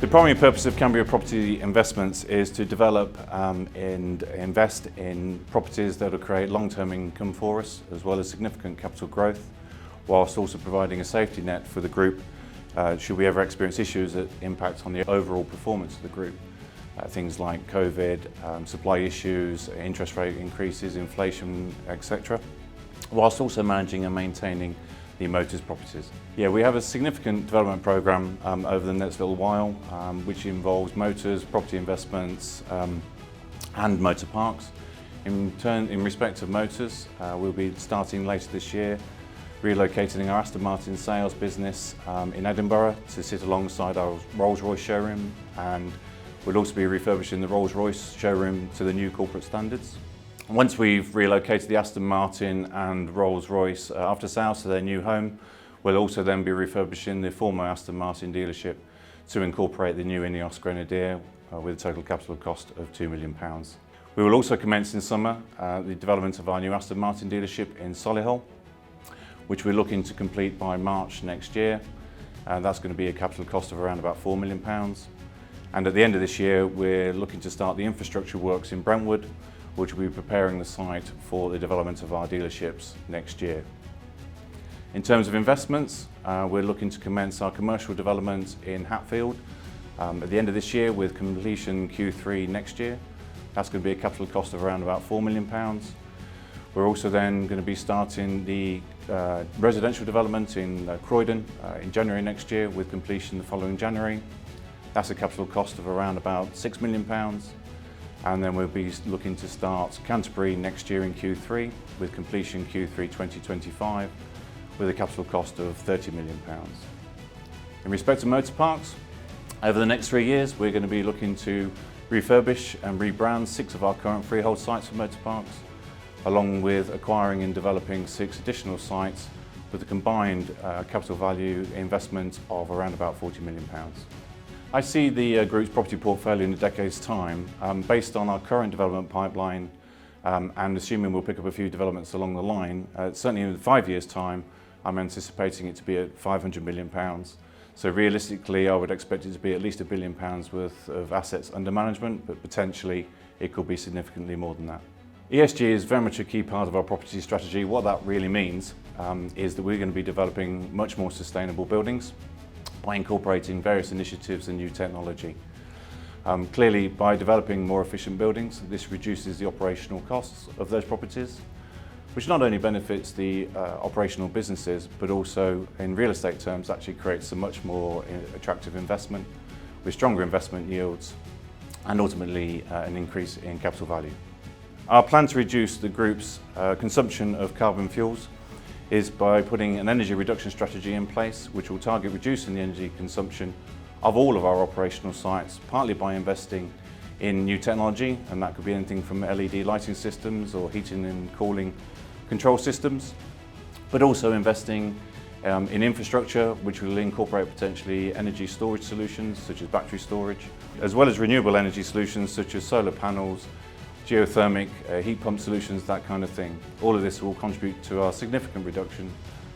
The primary purpose of Cambria Property Investments is to develop and invest in properties that will create long-term income for us, as well as significant capital growth, whilst also providing a safety net for the group should we ever experience issues that impact on the overall performance of the group. Things like COVID, supply issues, interest rate increases, inflation, etc., whilst also managing and maintaining the motors properties. Yeah, we have a significant development programme over the next little while, which involves motors, property investments and motor parks. In respect of motors, we'll be starting later this year relocating our Aston Martin sales business in Edinburgh to sit alongside our Rolls-Royce showroom, and we'll also be refurbishing the Rolls-Royce showroom to the new corporate standards. Once we've relocated the Aston Martin and Rolls-Royce after sales to their new home, we'll also then be refurbishing the former Aston Martin dealership to incorporate the new Ineos Grenadier with a total capital cost of £2 million. We will also commence in summer the development of our new Aston Martin dealership in Solihull, which we're looking to complete by March next year. That's going to be a capital cost of around about £4 million. And at the end of this year, we're looking to start the infrastructure works in Brentwood, which will be preparing the site for the development of our dealerships next year. In terms of investments, we're looking to commence our commercial development in Hatfield at the end of this year, with completion Q3 next year. That's going to be a capital cost of around about £4 million. We're also then going to be starting the residential development in Croydon in January next year, with completion the following January. That's a capital cost of around about £6 million. And then we'll be looking to start Canterbury next year in Q3, with completion Q3 2025, with a capital cost of £30 million. In respect to motor parks, over the next 3 years, we're going to be looking to refurbish and rebrand 6 of our current freehold sites for motor parks, along with acquiring and developing 6 additional sites with a combined capital value investment of around about £40 million. I see the group's property portfolio in a decade's time, based on our current development pipeline, and assuming we'll pick up a few developments along the line, certainly in 5 years' time, I'm anticipating it to be at £500 million. So realistically, I would expect it to be at least £1 billion worth of assets under management, but potentially it could be significantly more than that. ESG is very much a key part of our property strategy. What that really means is that we're going to be developing much more sustainable buildings by incorporating various initiatives and new technology. Clearly, by developing more efficient buildings, this reduces the operational costs of those properties, which not only benefits the operational businesses, but also in real estate terms actually creates a much more attractive investment with stronger investment yields and ultimately an increase in capital value. Our plan to reduce the group's consumption of carbon fuels is by putting an energy reduction strategy in place, which will target reducing the energy consumption of all of our operational sites, partly by investing in new technology, and that could be anything from LED lighting systems or heating and cooling control systems, but also investing in infrastructure, which will incorporate potentially energy storage solutions such as battery storage, as well as renewable energy solutions such as solar panels, geothermic, heat pump solutions, that kind of thing. All of this will contribute to our significant reduction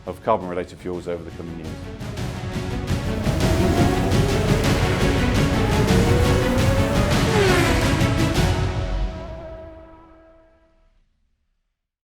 of carbon-related fuels over the coming years.